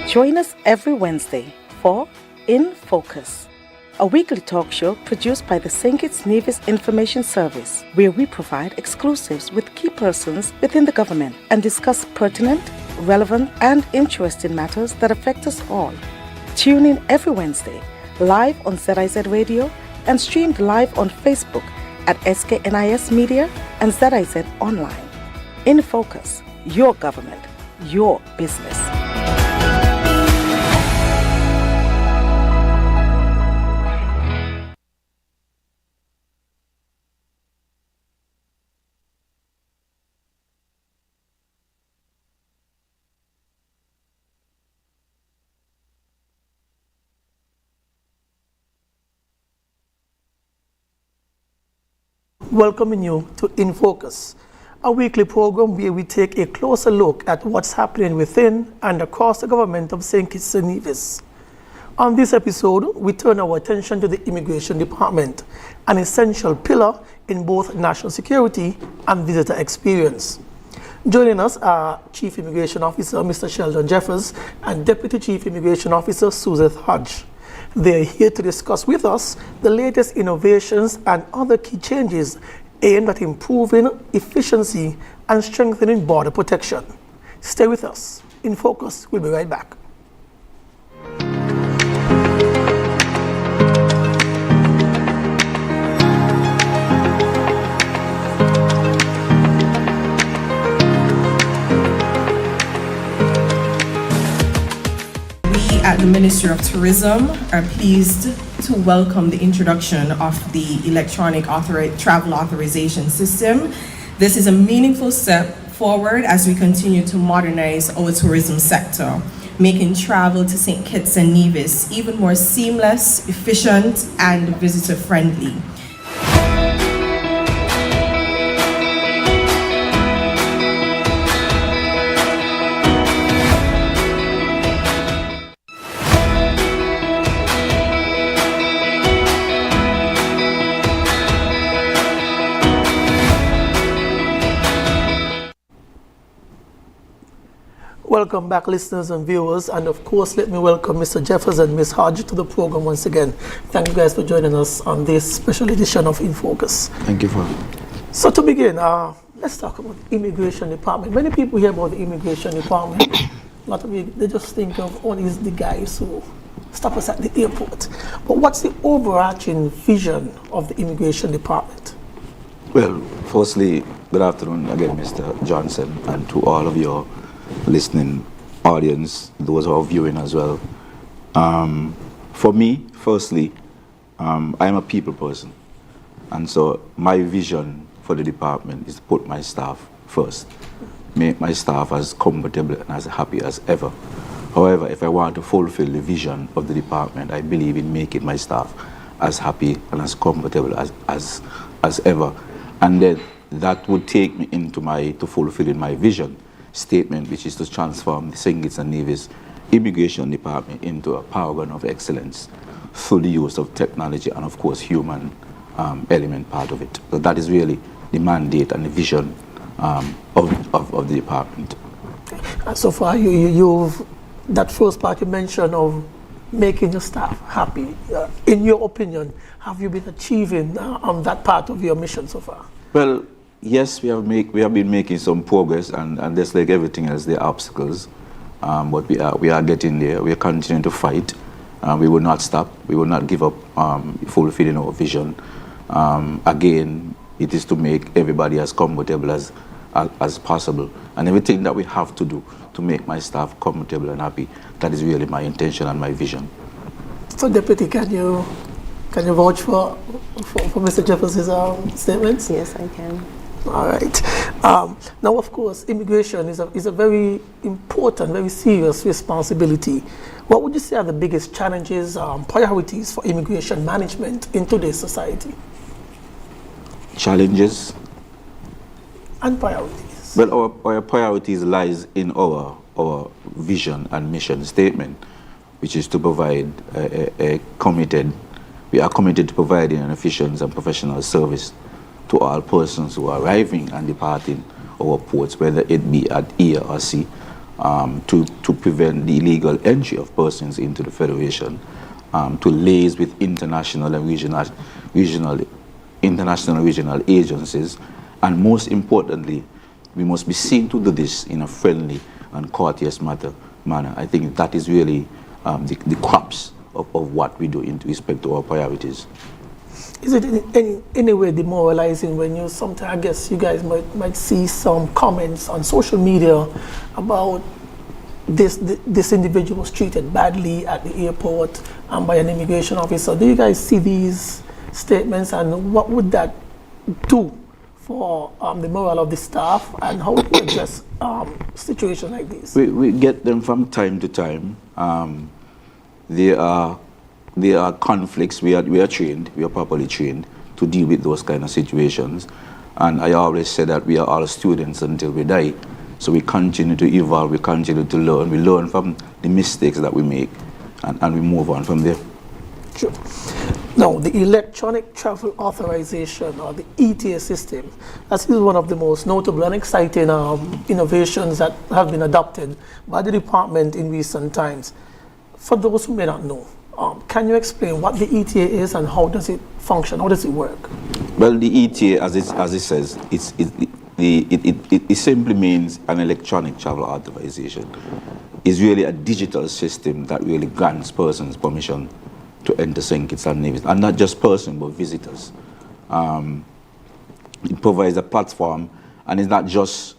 Join us every Wednesday for InFocus, a weekly talk show produced by the SKNIS Information Service, where we provide exclusives with key persons within the government and discuss pertinent, relevant, and interesting matters that affect us all. Tune in every Wednesday, live on ZIZ Radio and streamed live on Facebook at SKNIS Media and ZIZ Online. InFocus, your government, your business. Welcoming you to InFocus, a weekly program where we take a closer look at what's happening within and across the government of St. Kitts and Nevis. On this episode, we turn our attention to the Immigration Department, an essential pillar in both national security and visitor experience. Joining us are Chief Immigration Officer Mr. Sheldon Jeffers and Deputy Chief Immigration Officer Suzette Hodge. They are here to discuss with us the latest innovations and other key changes aimed at improving efficiency and strengthening border protection. Stay with us. InFocus will be right back. At the Ministry of Tourism are pleased to welcome the introduction of the electronic travel authorization system. This is a meaningful step forward as we continue to modernize our tourism sector, making travel to St. Kitts and Nevis even more seamless, efficient, and visitor-friendly. Welcome back, listeners and viewers, and of course, let me welcome Mr. Jeffers and Ms. Hodge to the program once again. Thank you guys for joining us on this special edition of InFocus. Thank you for. So to begin, let's talk about the Immigration Department. Many people hear about the Immigration Department. A lot of you, they just think of, oh, these the guys who stop us at the airport. But what's the overarching vision of the Immigration Department? Well, firstly, good afternoon again, Mr. Johnson, and to all of your listening audience, those who are viewing as well. For me, firstly, I'm a people person, and so my vision for the department is to put my staff first, make my staff as comfortable and as happy as ever. However, if I want to fulfill the vision of the department, I believe in making my staff as happy and as comfortable as ever, and then that would take me into to fulfilling my vision statement, which is to transform the St. Kitts and Nevis Immigration Department into a paragon of excellence through the use of technology and, of course, human element part of it. So that is really the mandate and the vision of the department. So far, you've that first part you mentioned of making your staff happy. In your opinion, have you been achieving on that part of your mission so far? Well, yes, we have been making some progress, and just like everything else, there are obstacles, but we are getting there. We are continuing to fight. We will not stop. We will not give up fulfilling our vision. Again, it is to make everybody as comfortable as possible, and everything that we have to do to make my staff comfortable and happy. That is really my intention and my vision. So, Deputy, can you vouch for Mr. Jeffers' statements? Yes, I can. All right. Now, of course, immigration is a very important, very serious responsibility. What would you say are the biggest challenges, priorities for immigration management in today's society? Challenges? And priorities. Well, our priorities lies in our vision and mission statement, which is to provide we are committed to providing an efficient and professional service to all persons who are arriving and departing our ports, whether it be at air or sea, to prevent the illegal entry of persons into the Federation, to liaise with international and regional agencies, and most importantly, we must be seen to do this in a friendly and courteous manner. I think that is really the crux of what we do in respect to our priorities. Is it in any way demoralizing when you sometimes, I guess you guys might see some comments on social media about this individual was treated badly at the airport by an immigration officer? Do you guys see these statements, and what would that do for the morale of the staff, and how do you address situations like this? We get them from time to time. There are conflicts. We are trained, we are properly trained to deal with those kind of situations. And I always say that we are all students until we die. So we continue to evolve, we continue to learn. We learn from the mistakes that we make, and we move on from there. Sure. Now, the electronic travel authorization, or the ETA system, that is one of the most notable and exciting innovations that have been adopted by the department in recent times. For those who may not know, can you explain what the ETA is and how does it function? How does it work? Well, the ETA, as it says, it simply means an electronic travel authorization. It's really a digital system that really grants persons permission to enter St. Kitts and Nevis, and not just persons, but visitors. It provides a platform, and it's not just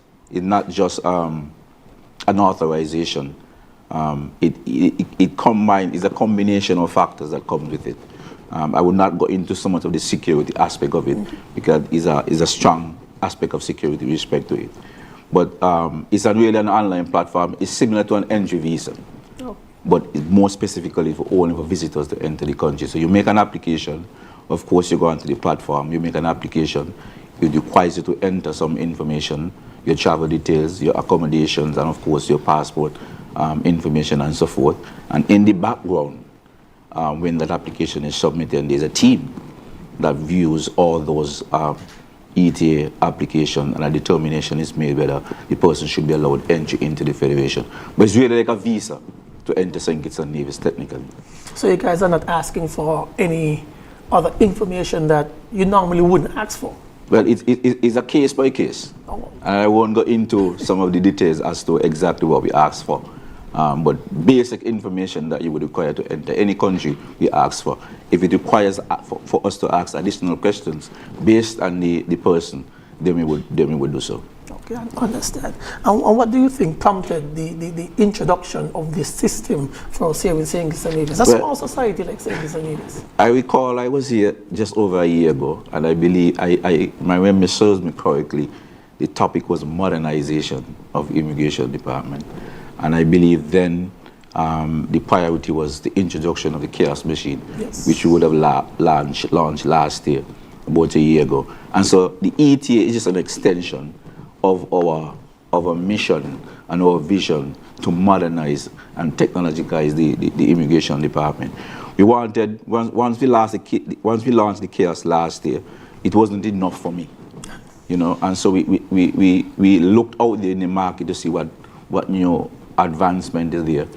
an authorization. It combines, it's a combination of factors that come with it. I would not go into so much of the security aspect of it, because it's a strong aspect of security with respect to it. But it's really an online platform. It's similar to an entry visa, but it's more specifically only for visitors to enter the country. So you make an application. Of course, you go onto the platform, you make an application. It requires you to enter some information, your travel details, your accommodations, and of course your passport information and so forth. And in the background, when that application is submitted, there's a team that views all those ETA application, and a determination is made whether the person should be allowed entry into the Federation. But it's really like a visa to enter St. Kitts and Nevis technically. So you guys are not asking for any other information that you normally wouldn't ask for? Well, it's a case by case. Oh. And I won't go into some of the details as to exactly what we ask for. But basic information that you would require to enter any country, we ask for. If it requires for us to ask additional questions based on the person, then we would do so. Okay, I understand. And what do you think prompted the introduction of this system for St. Kitts and Nevis? A small society like St. Kitts and Nevis. I recall I was here just over a year ago, and I believe, my memory serves me correctly, the topic was modernization of immigration department. And I believe then the priority was the introduction of the chaos machine, yes, which we would have launched last year, about a year ago. And so the ETA is just an extension of our mission and our vision to modernize and technologize the immigration department. We wanted, once we launched the chaos last year, it wasn't enough for me, you know. And so we looked out there in the market to see what new advancement is there,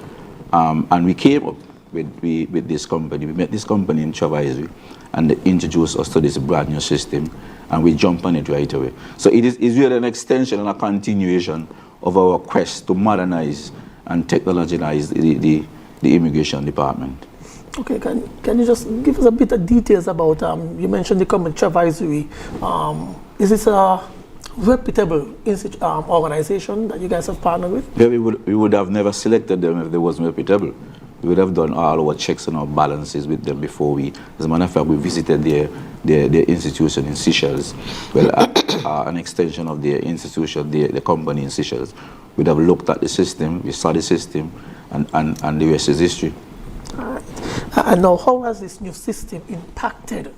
and we came up with this company. We met this company in Travaiserie, and they introduced us to this brand new system, and we jumped on it right away. So it's really an extension and a continuation of our quest to modernize and technologize the immigration department. Okay, can you just give us a bit of details about, you mentioned the company Travaiserie. Is this a reputable organization that you guys have partnered with? Yeah, we would have never selected them if they wasn't reputable. We would have done all our checks and our balances with them before as a matter of fact, we visited their institution in Seychelles. Well, an extension of their institution, the company in Seychelles. We'd have looked at the system, we saw the system, and the rest is history. All right. And now, how has this new system impacted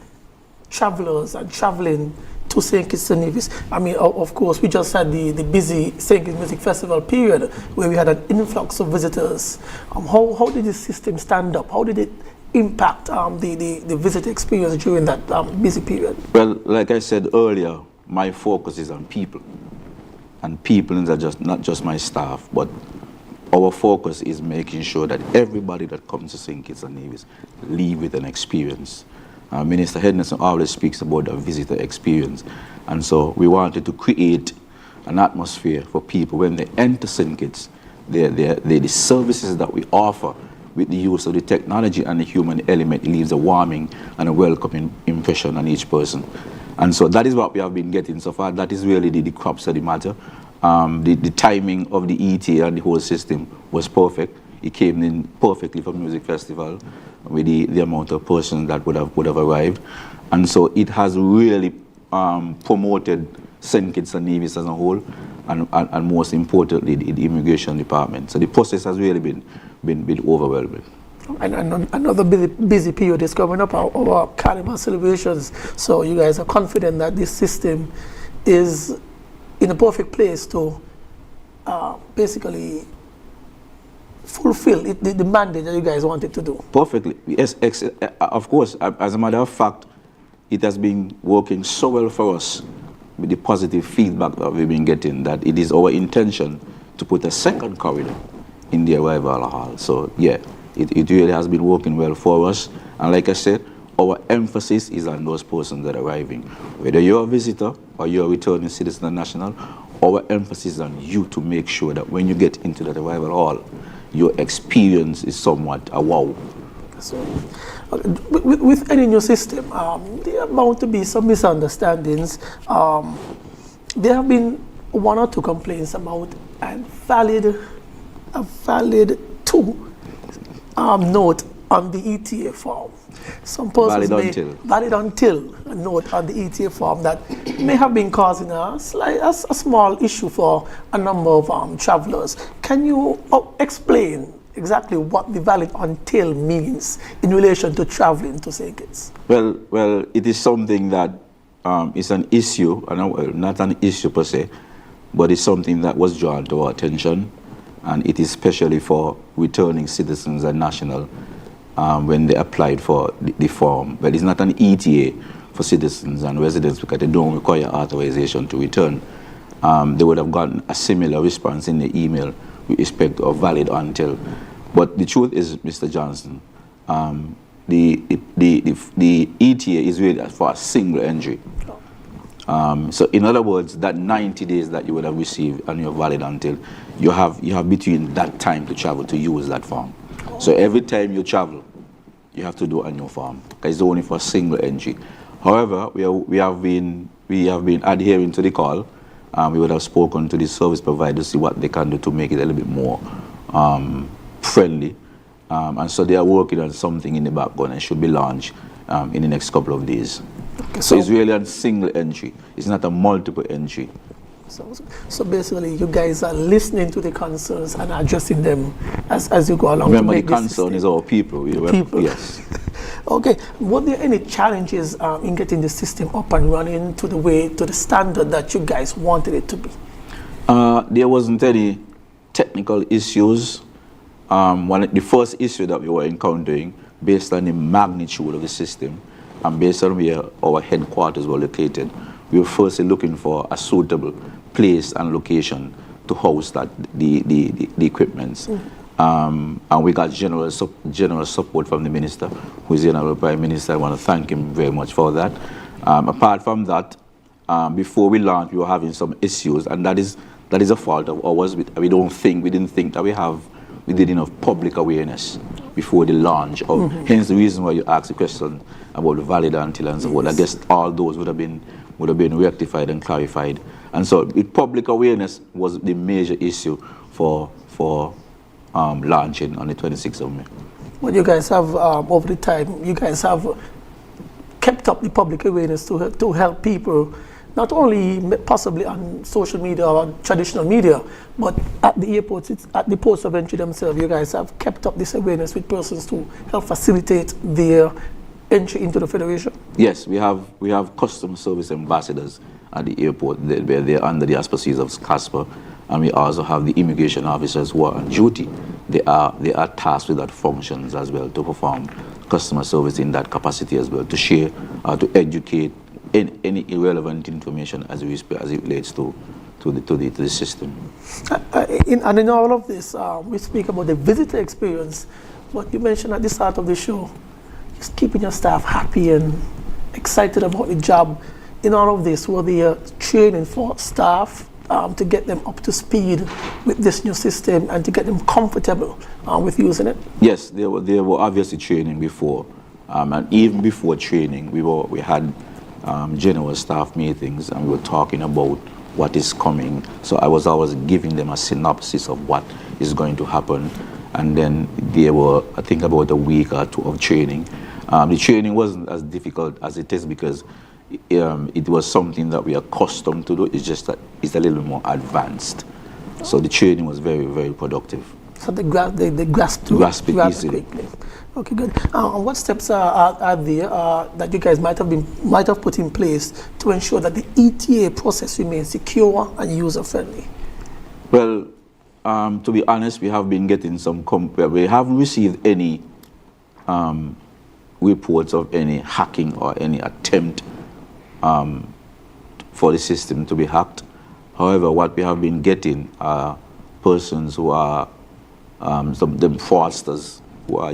travelers and traveling to St. Kitts and Nevis? I mean, of course, we just had the busy St. Kitts Music Festival period where we had an influx of visitors. How did this system stand up? How did it impact the visitor experience during that busy period? Well, like I said earlier, my focus is on people. And people is not just my staff, but our focus is making sure that everybody that comes to St. Kitts and Nevis leave with an experience. Minister Henderson always speaks about the visitor experience, and so we wanted to create an atmosphere for people when they enter St. Kitts. The services that we offer with the use of the technology and the human element leaves a warming and a welcoming impression on each person. And so that is what we have been getting so far. That is really the crux of the matter. The timing of the ETA and the whole system was perfect. It came in perfectly for Music Festival with the amount of persons that would have arrived. And so it has really promoted St. Kitts and Nevis as a whole, and most importantly, the immigration department. So the process has really been overwhelming. And another busy period is coming up, our carnival celebrations. So you guys are confident that this system is in a perfect place to basically fulfill the mandate that you guys wanted to do. Perfectly. Yes, of course. As a matter of fact, it has been working so well for us with the positive feedback that we've been getting, that it is our intention to put a second corridor in the arrival hall. So yeah, it really has been working well for us. And like I said, our emphasis is on those persons that are arriving. Whether you're a visitor or you're a returning citizen and national, our emphasis is on you to make sure that when you get into that arrival hall, your experience is somewhat a wow. So, with any new system, there are bound to be some misunderstandings. There have been one or two complaints about a valid note on the ETA form. Some persons valid until a note on the ETA form that may have been causing a small issue for a number of travelers. Can you explain exactly what the valid until means in relation to traveling to St. Kitts? Well, it is something that is an issue, not an issue per se, but it's something that was drawn to our attention, and it is especially for returning citizens and national when they applied for the form. Well, it's not an ETA for citizens and residents because they don't require authorization to return. They would have gotten a similar response in the email with respect to valid until. But the truth is, Mr. Johnson, the ETA is really for a single entry. So in other words, that 90 days that you would have received on your valid until, you have between that time to travel to use that form. So every time you travel, you have to do a new form because it's only for a single entry. However, we have been adhering to the call. We would have spoken to the service provider to see what they can do to make it a little bit more friendly. And so they are working on something in the background and should be launched in the next couple of days. Okay, so it's really a single entry. It's not a multiple entry. So basically, you guys are listening to the concerns and addressing them as you go along. Remember, the concern is our people. People. Yes. Okay. Were there any challenges in getting the system up and running to the standard that you guys wanted it to be? There wasn't any technical issues. The first issue that we were encountering, based on the magnitude of the system and based on where our headquarters were located, we were firstly looking for a suitable place and location to host the equipments. And we got general support from the minister, who is the Honorable Prime Minister. I want to thank him very much for that. Apart from that, before we launched, we were having some issues, and that is a fault of ours. We didn't think that we did enough public awareness before the launch. Hence the reason why you asked the question about the valid until and so forth. I guess all those would have been rectified and clarified. And so public awareness was the major issue for launching on the 26th of May. What you guys have over the time, you guys have kept up the public awareness to help people, not only possibly on social media or traditional media, but at the airports, at the ports of entry themselves, you guys have kept up this awareness with persons to help facilitate their entry into the Federation? Yes, we have customer service ambassadors at the airport. They're under the auspices of CASPA, and we also have the immigration officers who are on duty. They are tasked with that functions as well, to perform customer service in that capacity as well, to share, to educate any irrelevant information as it relates to the system. In all of this, we speak about the visitor experience, but you mentioned at the start of the show, just keeping your staff happy and excited about the job. In all of this, were there training for staff to get them up to speed with this new system and to get them comfortable with using it? Yes, there were obviously training before, and even before training, we had general staff meetings, and we were talking about what is coming. So I was always giving them a synopsis of what is going to happen, and then there were, I think, about a week or two of training. The training wasn't as difficult as it is because it was something that we are accustomed to do. It's just that it's a little more advanced. So the training was very, very productive. So they grasped it easily. Quickly. Okay, good. What steps are there that you guys might have put in place to ensure that the ETA process remains secure and user-friendly? Well, to be honest, we have been getting we haven't received any reports of any hacking or any attempt for the system to be hacked. However, what we have been getting are persons who are them fraudsters who are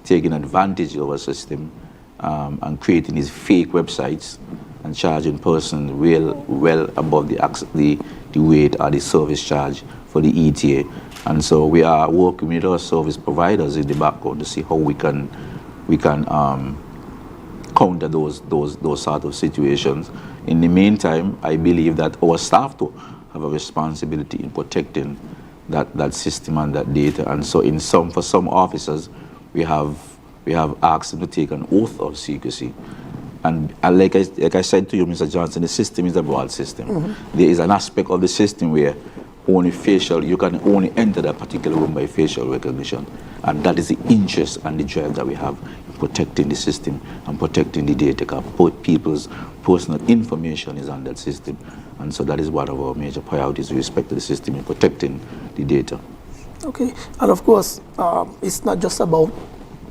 taking advantage of our system and creating these fake websites and charging persons well above the rate or the service charge for the ETA. And so we are working with our service providers in the background to see how we can counter those sort of situations. In the meantime, I believe that our staff too have a responsibility in protecting that system and that data. And so for some officers, we have asked them to take an oath of secrecy. And like I said to you, Mr. Johnson, the system is a broad system. Mm-hmm. There is an aspect of the system where you can only enter that particular room by facial recognition. And that is the interest and the drive that we have in protecting the system and protecting the data. Because people's personal information is on that system. And so that is one of our major priorities with respect to the system in protecting the data. Okay, and of course, it's not just about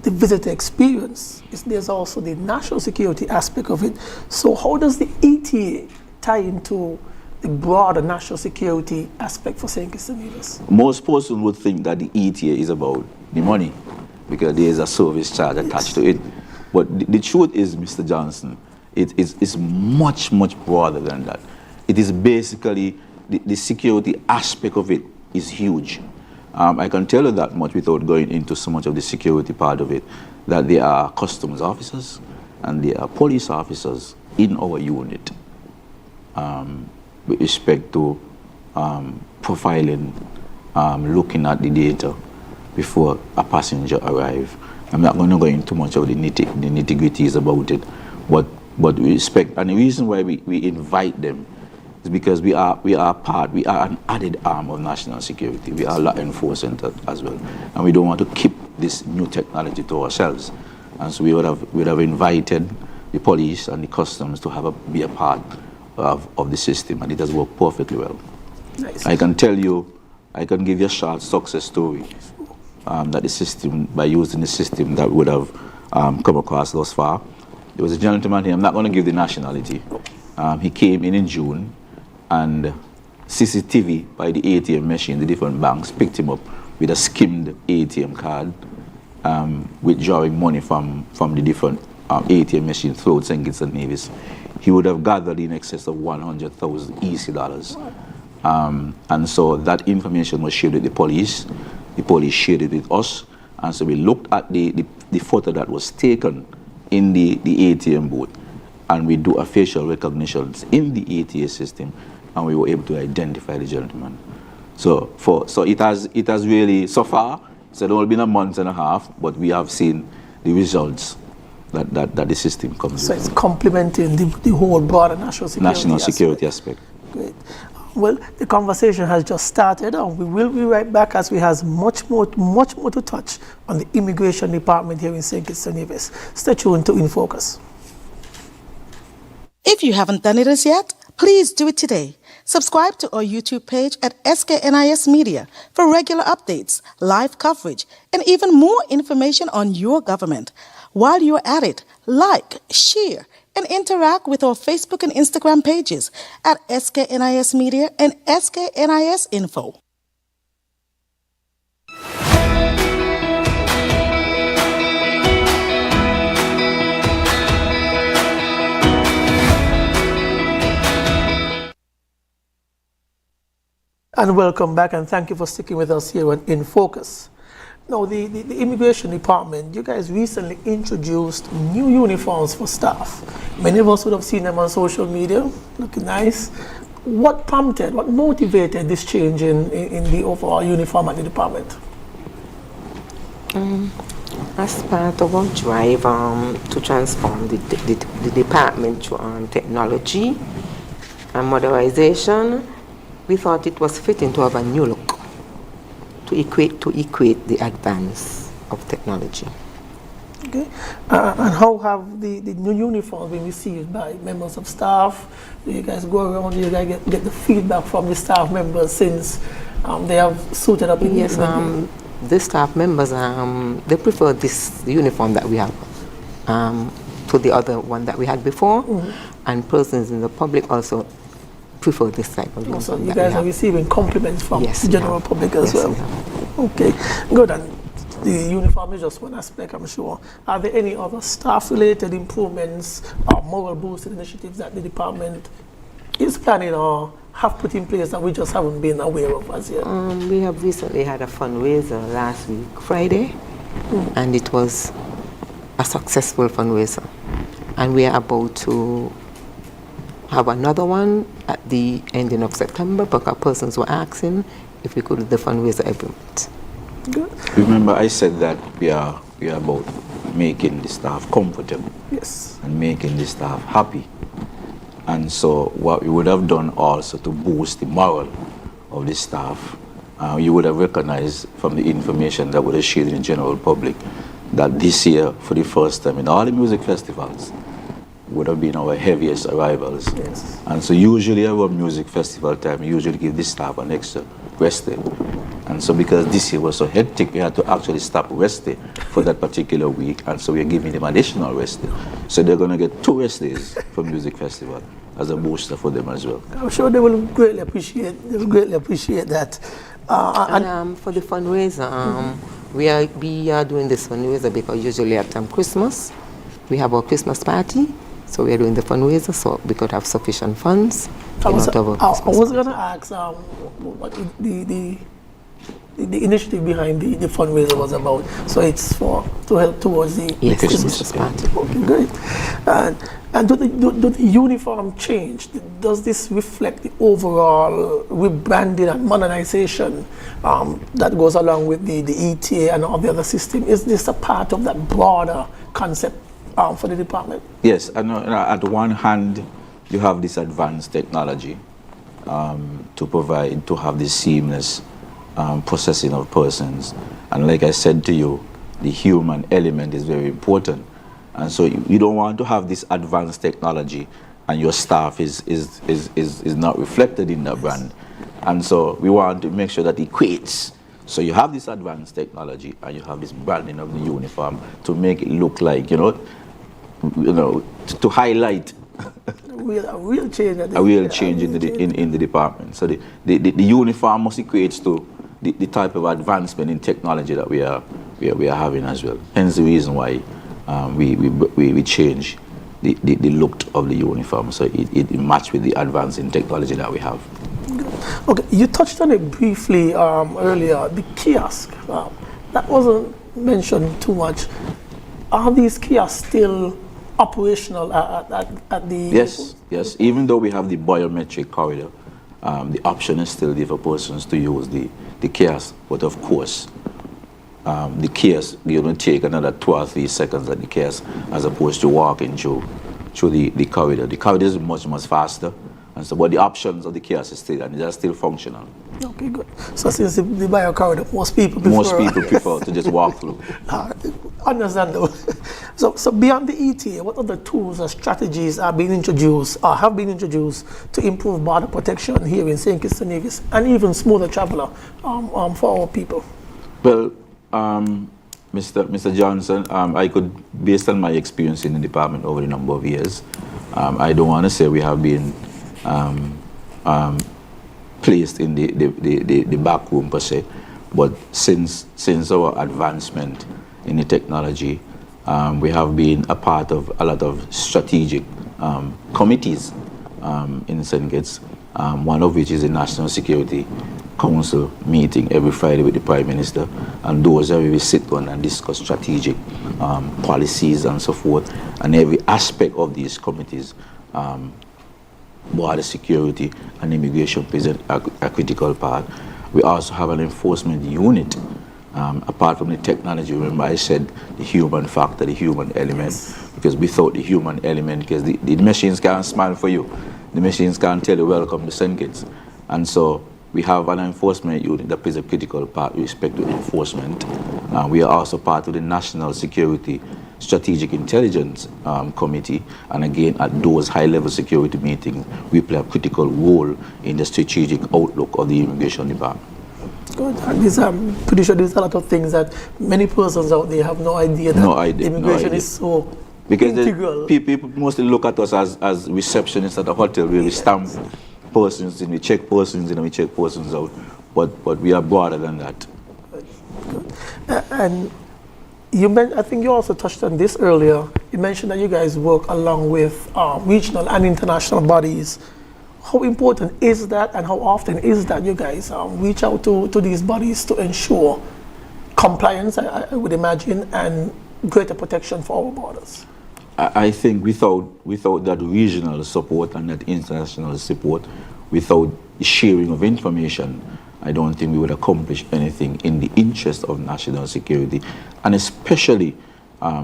the visitor experience. There's also the national security aspect of it. So how does the ETA tie into the broader national security aspect for St. Kitts and Nevis? Most persons would think that the ETA is about the money because there is a service charge attached to it. But the truth is, Mr. Johnson, it's much, much broader than that. It is basically, the security aspect of it is huge. I can tell you that much without going into so much of the security part of it, that there are customs officers and there are police officers in our unit with respect to profiling, looking at the data before a passenger arrives. I'm not going to go into much of the nitty-gritties about it, but we respect, and the reason why we invite them is because we are an added arm of national security. We are law enforcement as well, and we don't want to keep this new technology to ourselves. And so we would have invited the police and the customs to be a part of the system, and it has worked perfectly well. Nice. I can give you a short success story that the system, by using the system, that would have come across thus far. There was a gentleman here, I'm not going to give the nationality. He came in June, and CCTV by the ATM machine, the different banks, picked him up with a skimmed ATM card, withdrawing money from the different ATM machines throughout St. Kitts and Nevis. He would have gathered in excess of 100,000 EC dollars. And so that information was shared with the police. The police shared it with us. And so we looked at the photo that was taken in the ATM booth, and we do a facial recognition in the ATA system, and we were able to identify the gentleman. So it has really, so far, it's only been a month and a half, but we have seen the results that the system comes with. So it's complementing the whole broader national security aspect. Great. Well, the conversation has just started, and we will be right back as we have much more to touch on the immigration department here in St. Kitts and Nevis. Stay tuned to InFocus. If you haven't done it as yet, please do it today. Subscribe to our YouTube page at SKNIS Media for regular updates, live coverage, and even more information on your government. While you're at it, like, share, and interact with our Facebook and Instagram pages at SKNIS Media and SKNIS Info. And welcome back, and thank you for sticking with us here on InFocus. Now, the Immigration Department, you guys recently introduced new uniforms for staff. Many of us would have seen them on social media, looking nice. What prompted, what motivated this change in the overall uniform at the department? As part of our drive to transform the department through technology and modernization, we thought it was fitting to have a new look to equate the advance of technology. Okay. And how have the new uniforms been received by members of staff? Do you guys go around, do you guys get the feedback from the staff members since they have suited up? Yes, the staff members, they prefer this uniform that we have to the other one that we had before, and persons in the public also prefer this type of uniform. So you guys are receiving compliments from the general public as well? Okay, good. And the uniform is just one aspect, I'm sure. Are there any other staff-related improvements or moral boosting initiatives that the department is planning or have put in place that we just haven't been aware of as yet? We have recently had a fundraiser last week, Friday, and it was a successful fundraiser. And we are about to have another one at the ending of September, because persons were asking if we could do the fundraiser every month. Good. Remember, I said that we are about making the staff comfortable. Yes. And making the staff happy. And so what we would have done also to boost the morale of the staff, you would have recognized from the information that would have shared in the general public that this year, for the first time in all the music festivals, would have been our heaviest arrivals. Yes. And so usually our music festival time, we usually give the staff an extra rest day. And so because this year was so hectic, we had to actually stop rest day for that particular week, and so we're giving them additional rest day. So they're going to get 2 rest days for music festival as a booster for them as well. I'm sure they will greatly appreciate that. And for the fundraiser, we are doing this fundraiser because usually at Christmas, we have our Christmas party. So we are doing the fundraiser so we could have sufficient funds. I was going to ask what the initiative behind the fundraiser was about. So it's to help towards the Christmas party. Okay, great. And do the uniform change? Does this reflect the overall rebranding and modernization that goes along with the ETA and all the other system? Is this a part of that broader concept for the department? Yes, and at one hand, you have this advanced technology to have this seamless processing of persons. And like I said to you, the human element is very important. And so you don't want to have this advanced technology and your staff is not reflected in that brand. And so we want to make sure that it equates. So you have this advanced technology and you have this branding of the uniform to make it look like, to highlight a real change. A real change in the department. So the uniform must equate to the type of advancement in technology that we are having as well. Hence the reason why we change the look of the uniform so it match with the advance in technology that we have. Okay, you touched on it briefly earlier, the kiosk. That wasn't mentioned too much. Are these kiosks still operational at the... Yes. Even though we have the biometric corridor, the option is still there for persons to use the kiosk. But of course, the kiosk, you're going to take another 12, 3 seconds at the kiosk as opposed to walking through the corridor. The corridor is much faster. And so, but the options of the kiosk is still, and they are still functional. Okay, good. So since the bio corridor, most people prefer to just walk through. Understandable. So beyond the ETA, what other tools or strategies are being introduced or have been introduced to improve border protection here in St. Kitts and Nevis and even smoother traveler for our people? Well, Mr. Johnson, I could, based on my experience in the department over a number of years, I don't want to say we have been placed in the back room per se, but since our advancement in the technology, we have been a part of a lot of strategic committees in St. Kitts, one of which is the National Security Council meeting every Friday with the Prime Minister, and those are where we sit down and discuss strategic policies and so forth, and every aspect of these committees, border security and immigration plays a critical part. We also have an enforcement unit. Apart from the technology, remember I said the human factor, the human element, because without the human element, because the machines can't smile for you, the machines can't tell you welcome to St. Kitts, and so we have an enforcement unit that plays a critical part with respect to enforcement. We are also part of the National Security Strategic Intelligence Committee, and again at those high-level security meetings, we play a critical role in the strategic outlook of the immigration department. Good. And I'm pretty sure there's a lot of things that many persons out there have no idea that immigration is so integral. People mostly look at us as receptionists at a hotel where we stamp persons in, we check persons in, and we check persons out. But we are broader than that. Good. And I think you also touched on this earlier. You mentioned that you guys work along with regional and international bodies. How important is that, and how often is that you guys reach out to these bodies to ensure compliance, I would imagine, and greater protection for our borders? I think without that regional support and that international support, without the sharing of information, I don't think we would accomplish anything in the interest of national security, and especially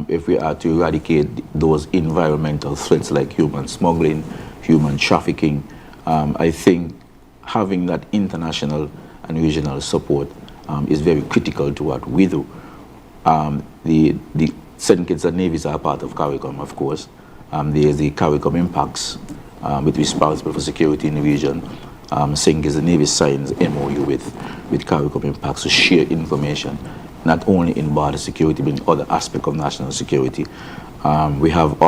if we are to eradicate those environmental threats like human smuggling, human trafficking. I think having that international and regional support is very critical to what we do. The St. Kitts and Nevis are part of CARICOM, of course. There is the CARICOM Impacts, which is responsible for security in the region. St. Kitts and Nevis signs MOU with CARICOM Impacts to share information, not only in border security, but in other aspects of national security. We have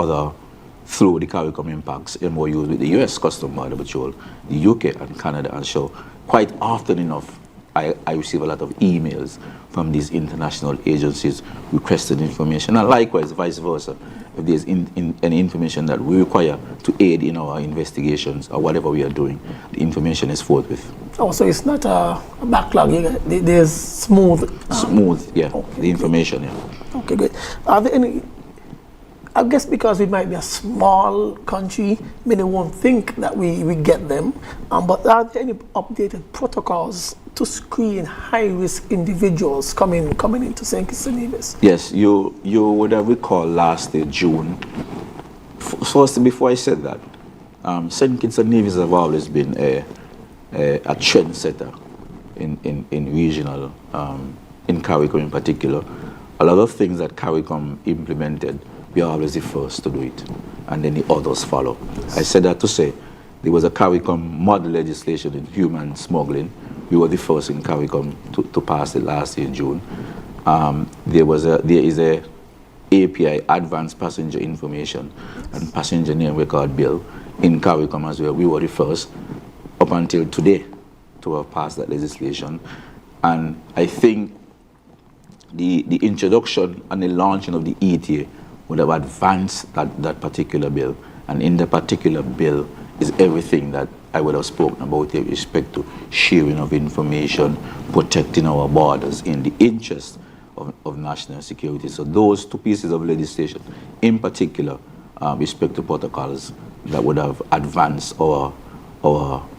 through the CARICOM Impacts MOUs with the US Customs Border Patrol, the UK and Canada, and so quite often enough, I receive a lot of emails from these international agencies requesting information, and likewise, vice versa. If there's any information that we require to aid in our investigations or whatever we are doing, the information is forthwith. Oh, so it's not a backlog, there's smooth... yeah, okay, the information, yeah. Okay, good. Are there any... I guess because we might be a small country, many won't think that we get them. But are there any updated protocols to screen high-risk individuals coming into St. Kitts and Nevis? Yes, you would have recalled last year, June. First, before I said that, St. Kitts and Nevis have always been a trendsetter in regional, in CARICOM in particular. A lot of things that CARICOM implemented, we are always the first to do it, and then the others follow. I said that to say there was a CARICOM model legislation in human smuggling. We were the first in CARICOM to pass it last year in June. There is a API, Advanced Passenger Information and Passenger Name Record Bill, in CARICOM as well. We were the first up until today to have passed that legislation, and I think the introduction and the launching of the ETA would have advanced that particular bill. And in the particular bill is everything that I would have spoken about with respect to sharing of information, protecting our borders in the interest of national security. So those two pieces of legislation, in particular, respect to protocols that would have advanced our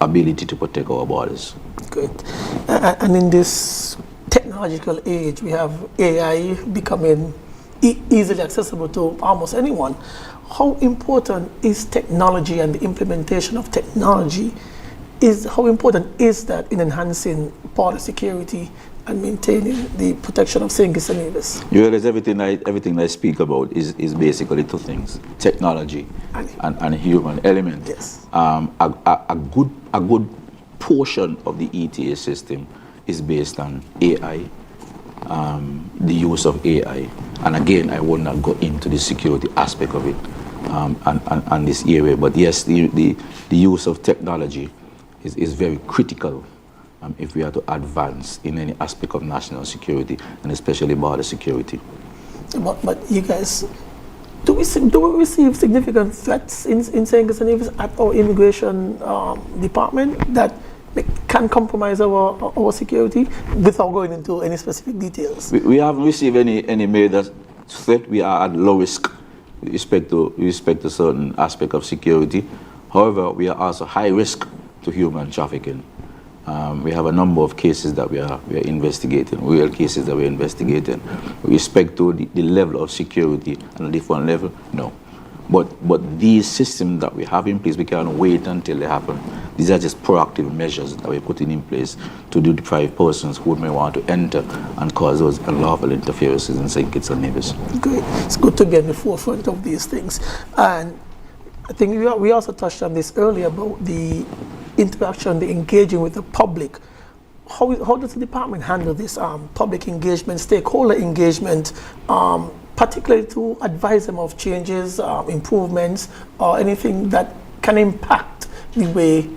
ability to protect our borders. Good. And in this technological age, we have AI becoming easily accessible to almost anyone. How important is technology and the implementation of technology? How important is that in enhancing border security and maintaining the protection of St. Kitts and Nevis? You realize everything I speak about is basically two things: technology and human element. Yes. A good portion of the ETA system is based on AI, the use of AI. And again, I will not go into the security aspect of it and this area. But yes, the use of technology is very critical if we are to advance in any aspect of national security, and especially border security. But you guys, do we receive significant threats in St. Kitts and Nevis at our immigration department that can compromise our security, without going into any specific details? We haven't received any major threat. We are at low risk with respect to certain aspect of security. However, we are also high risk to human trafficking. We have a number of cases that we are investigating, real cases that we're investigating. With respect to the level of security on a different level, no. But these systems that we have in place, we can't wait until they happen. These are just proactive measures that we're putting in place to deprive persons who may want to enter and cause those unlawful interferences in St. Kitts and Nevis. Great. It's good to get in the forefront of these things. And I think we also touched on this earlier about the interaction, the engaging with the public. How does the department handle this public engagement, stakeholder engagement, particularly to advise them of changes, improvements, or anything that can impact the way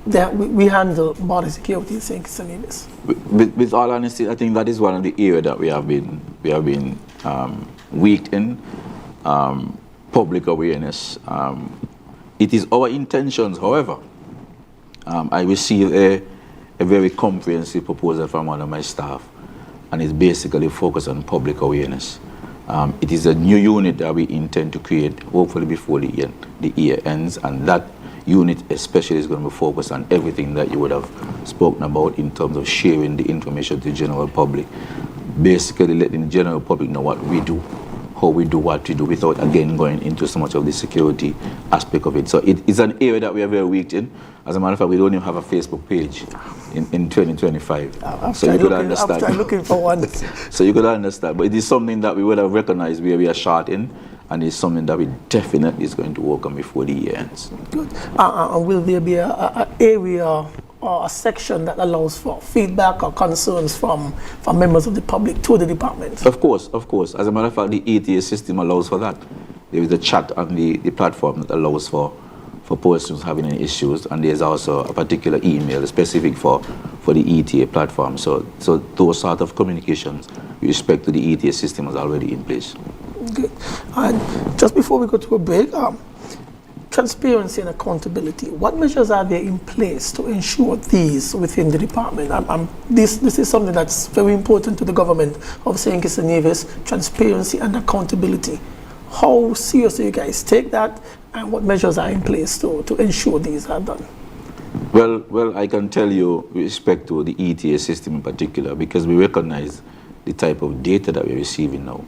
that we handle border security in St. Kitts and Nevis? With all honesty, I think that is one of the areas that we have been weak in. Public awareness. It is our intentions, however. I received a very comprehensive proposal from one of my staff, and it's basically focused on public awareness. It is a new unit that we intend to create, hopefully before the year ends, and that unit especially is going to be focused on everything that you would have spoken about in terms of sharing the information to the general public. Basically letting the general public know what we do, how we do what we do, without again going into so much of the security aspect of it. So it is an area that we are very weak in. As a matter of fact, we don't even have a Facebook page in 2025. So you could understand. I'm looking for one. So you could understand. But it is something that we would have recognized where we are short in, and it's something that we definitely is going to work on before the year ends. Good. And will there be an area or a section that allows for feedback or concerns from members of the public to the department? Of course. As a matter of fact, the ETA system allows for that. There is a chat on the platform that allows for persons having any issues, and there's also a particular email specific for the ETA platform. So those sort of communications with respect to the ETA system is already in place. Good. And just before we go to a break, transparency and accountability. What measures are there in place to ensure these within the department? This is something that's very important to the government of St. Kitts and Nevis, transparency and accountability. How seriously you guys take that, and what measures are in place to ensure these are done? Well, I can tell you with respect to the ETA system in particular, because we recognize the type of data that we're receiving now.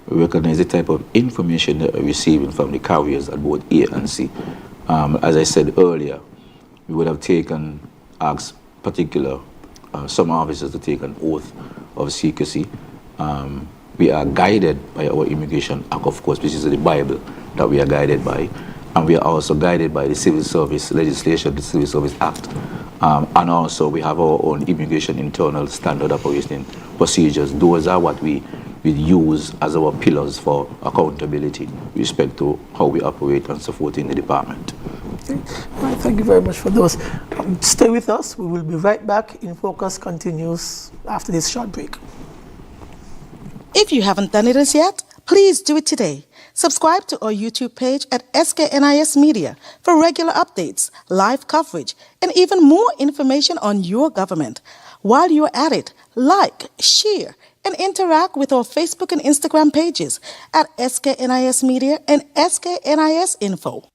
We recognize the type of information that we're receiving from the carriers at both A and C. As I said earlier, we would have asked some officers to take an oath of secrecy. We are guided by our Immigration Act, of course, which is the Bible that we are guided by. And we are also guided by the Civil Service legislation, the Civil Service Act. And also we have our own immigration internal standard operating procedures. Those are what we use as our pillars for accountability with respect to how we operate and so forth in the department. Okay. All right, thank you very much for those. Stay with us. We will be right back. InFocus continues after this short break. If you haven't done it as yet, please do it today. Subscribe to our YouTube page at SKNIS Media for regular updates, live coverage, and even more information on your government. While you're at it, like, share, and interact with our Facebook and Instagram pages at SKNIS Media and SKNIS Info.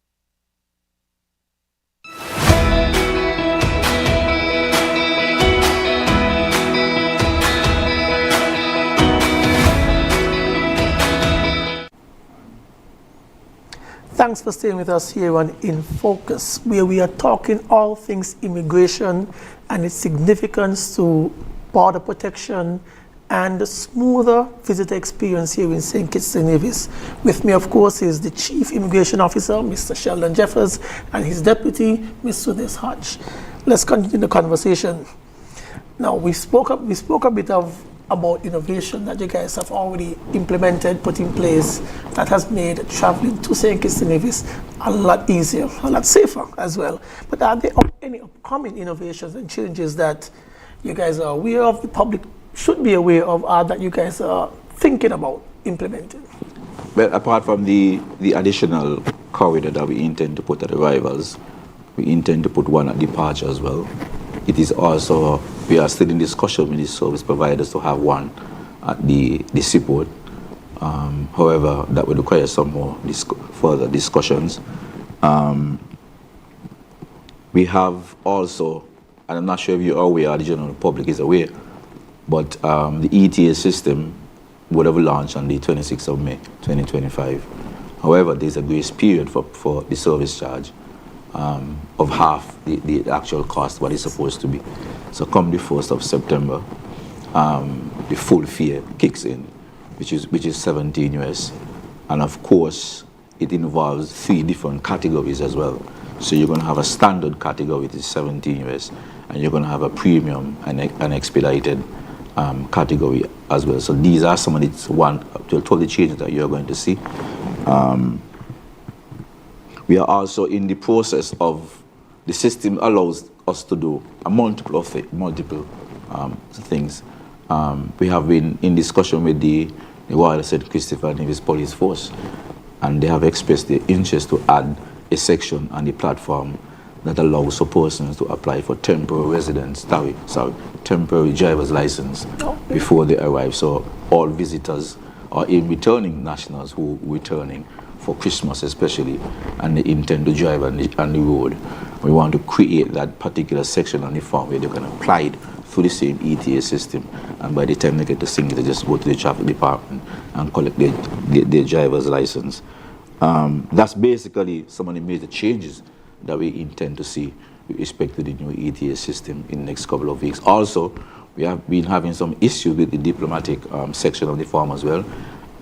Thanks for staying with us here on InFocus, where we are talking all things immigration and its significance to border protection and a smoother visitor experience here in St. Kitts and Nevis. With me, of course, is the Chief Immigration Officer, Mr. Sheldon Jeffers, and his Deputy, Ms. Sudhes Hodge. Let's continue the conversation. Now, we spoke a bit of about innovation that you guys have already implemented, put in place, that has made traveling to St. Kitts and Nevis a lot easier, a lot safer as well. But are there any upcoming innovations and changes that you guys are aware of, the public should be aware of, that you guys are thinking about implementing? Well, apart from the additional corridor that we intend to put at arrivals, we intend to put one at departure as well. It is also, we are still in discussion with the service providers to have one at the seaport. However, that would require some more further discussions. We have also, and I'm not sure if you are aware, or the general public is aware, but the ETA system would have launched on the 26th of May 2025. However, there's a grace period for the service charge of half the actual cost, what it's supposed to be. So come the 1st of September, the full fare kicks in, which is 17 US. And of course, it involves 3 different categories as well. So you're going to have a standard category, which is 17 US, and you're going to have a premium and an expedited category as well. So these are some of the totally changes that you're going to see. We are also in the process of, the system allows us to do a multiple things. We have been in discussion with the Royal St. Christopher Nevis Police Force, and they have expressed their interest to add a section on the platform that allows for persons to apply for temporary driver's license before they arrive. So all visitors or in returning nationals who are returning for Christmas especially, and they intend to drive on the road, we want to create that particular section on the form where they can apply it through the same ETA system, and by the time they get to St. Kitts, they just go to the traffic department and collect their driver's license. That's basically some of the major changes that we intend to see with respect to the new ETA system in the next couple of weeks. Also, we have been having some issues with the diplomatic section of the form as well,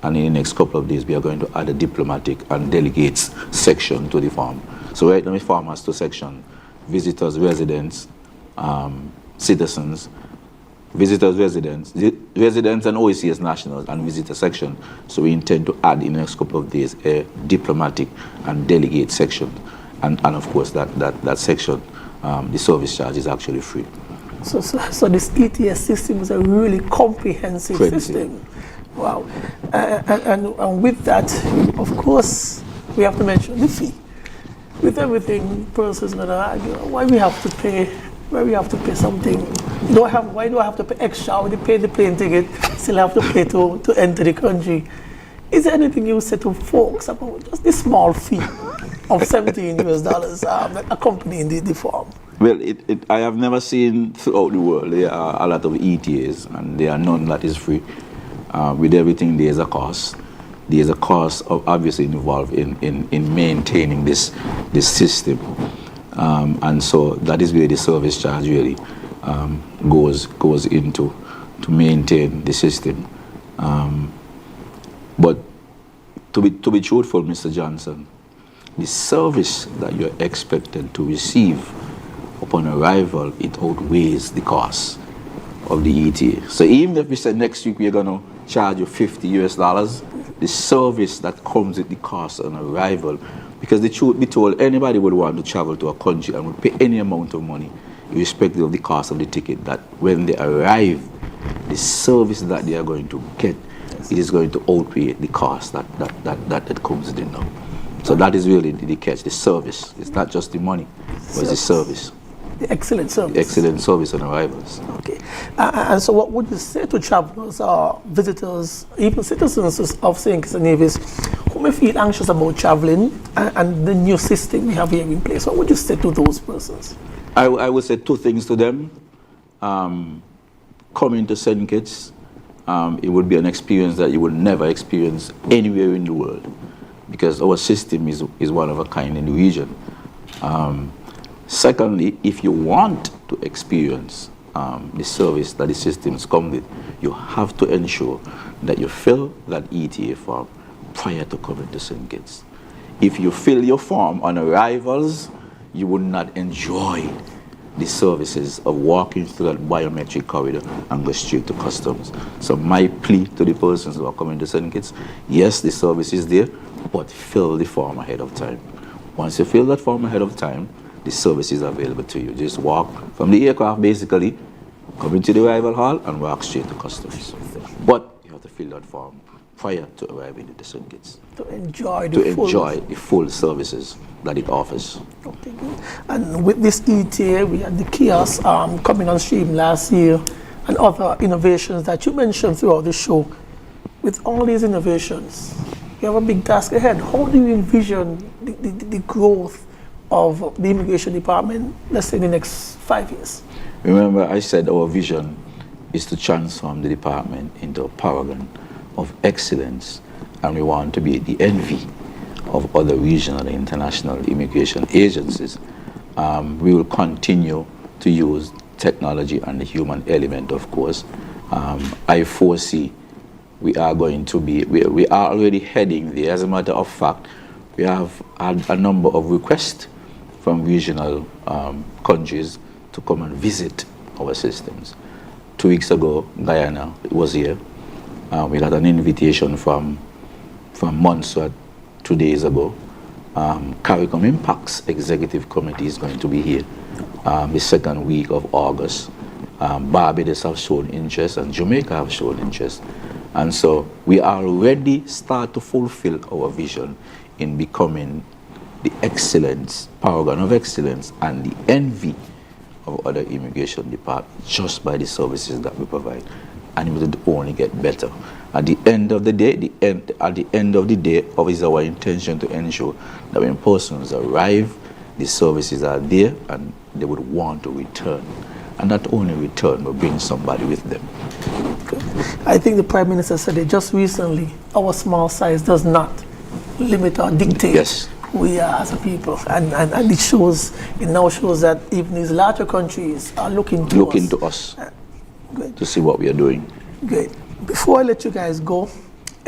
and in the next couple of days we are going to add a diplomatic and delegates section to the form. So right now the form has 2 sections: visitors, residents, citizens, visitors, residents and OECS nationals, and visitor section. So we intend to add in the next couple of days a diplomatic and delegate section. And of course that section, the service charge is actually free. So this ETS system is a really comprehensive system. Wow. And with that, of course, we have to mention the fee. With everything, persons are going to argue why we have to pay something. Why do I have to pay extra? I already paid the plane ticket, still have to pay to enter the country. Is there anything you say to folks about just this small fee of $17 that accompanying the form? Well, I have never seen throughout the world there are a lot of ETAs, and there are none that is free. With everything, there is a cost. There is a cost of obviously involved in maintaining this system, and so that is where the service charge really goes into to maintain the system. But to be truthful, Mr. Johnson, the service that you're expected to receive upon arrival, it outweighs the cost of the ETA. So even if we say next week we're going to charge you $50, the service that comes with the cost on arrival, because the truth be told, anybody would want to travel to a country and would pay any amount of money, irrespective of the cost of the ticket, that when they arrive, the service that they are going to get, it is going to outweigh the cost that comes in now. So that is really the catch, the service. It's not just the money, but it's the service. The excellent service. The excellent service on arrivals. Okay. And so what would you say to travelers or visitors, even citizens of St. Kitts and Nevis, who may feel anxious about traveling and the new system we have here in place? What would you say to those persons? I would say 2 things to them. Coming to St. Kitts, it would be an experience that you would never experience anywhere in the world, because our system is one of a kind in the region. Secondly, if you want to experience the service that the systems come with, you have to ensure that you fill that ETA form prior to coming to St. Kitts. If you fill your form on arrivals, you will not enjoy the services of walking through that biometric corridor and go straight to customs. So my plea to the persons who are coming to St. Kitts, yes, the service is there, but fill the form ahead of time. Once you fill that form ahead of time, the service is available to you. Just walk from the aircraft, basically, come into the arrival hall and walk straight to customs. But you have to fill that form prior to arriving at the St. Kitts. To enjoy the full services that it offers. Okay, good. And with this ETA, we had the kiosk coming on stream last year and other innovations that you mentioned throughout the show. With all these innovations, you have a big task ahead. How do you envision the growth of the immigration department, let's say, in the next 5 years? Remember, I said our vision is to transform the department into a paragon of excellence, and we want to be the envy of other regional and international immigration agencies. We will continue to use technology and the human element, of course. I foresee we are going to be, we are already heading there. As a matter of fact, we have had a number of requests from regional countries to come and visit our systems. 2 weeks ago, Guyana was here. We got an invitation from Montserrat 2 days ago. CARICOM Impact's Executive Committee is going to be here the second week of August. Barbados have shown interest and Jamaica have shown interest. And so we are already start to fulfill our vision in becoming the excellence, paragon of excellence, and the envy of other immigration departments just by the services that we provide. And it will only get better. At the end of the day, it is our intention to ensure that when persons arrive, the services are there and they would want to return. And not only return, but bring somebody with them. I think the Prime Minister said it just recently, our small size does not limit or dictate who we are as a people. And it now shows that even these larger countries are looking to us. To see what we are doing. Great. Before I let you guys go,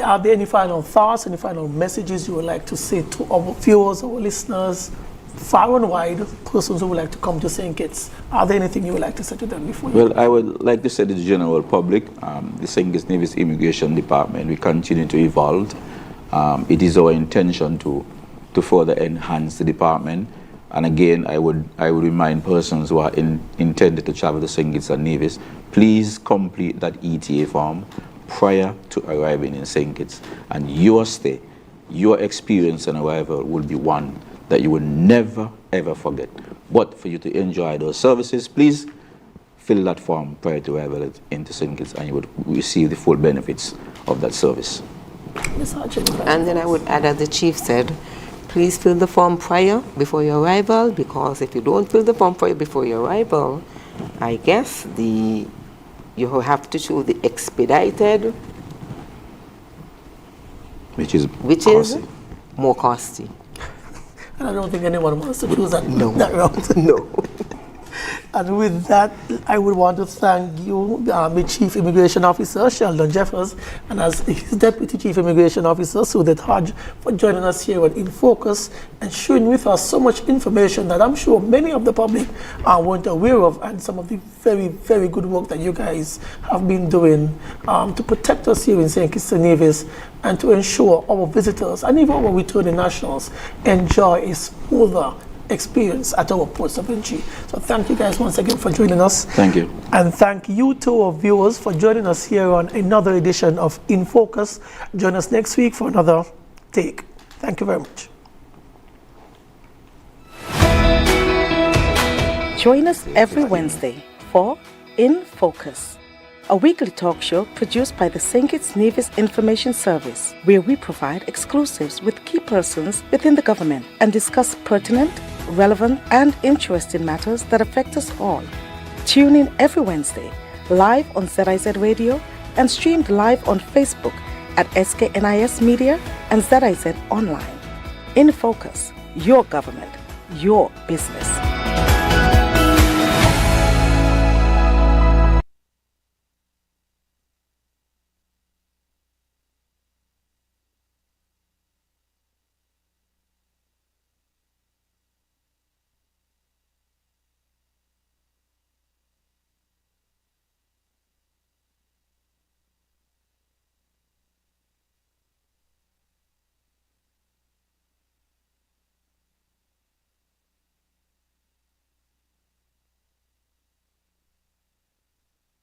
are there any final thoughts, any final messages you would like to say to our viewers, our listeners, far and wide, persons who would like to come to St. Kitts? Are there anything you would like to say to them before? Well, I would like to say to the general public, the St. Kitts Nevis Immigration Department, we continue to evolve. It is our intention to further enhance the department. And again, I would remind persons who are intended to travel to St. Kitts and Nevis, please complete that ETA form prior to arriving in St. Kitts. And your stay, your experience on arrival will be one that you will never, ever forget. But for you to enjoy those services, please fill that form prior to arrival into St. Kitts, and you would receive the full benefits of that service. And then I would add, as the chief said, please fill the form before your arrival, because if you don't fill the form before your arrival, I guess you have to choose the expedited, which is more costly. And I don't think anyone wants to choose that route. No. And with that, I would want to thank you, the Chief Immigration Officer, Sheldon Jeffers, and as his Deputy Chief Immigration Officer, Sudet Hodge, for joining us here at InFocus and sharing with us so much information that I'm sure many of the public weren't aware of, and some of the very, very good work that you guys have been doing to protect us here in St. Kitts and Nevis and to ensure our visitors and even our returning nationals enjoy a smoother experience at our ports of entry. So thank you guys once again for joining us. Thank you. And thank you to our viewers for joining us here on another edition of InFocus. Join us next week for another take. Thank you very much. Join us every Wednesday for InFocus, a weekly talk show produced by the St. Kitts Nevis Information Service, where we provide exclusives with key persons within the government and discuss pertinent, relevant, and interesting matters that affect us all. Tune in every Wednesday, live on ZIZ Radio and streamed live on Facebook at SKNIS Media and ZIZ Online. InFocus, your government, your business.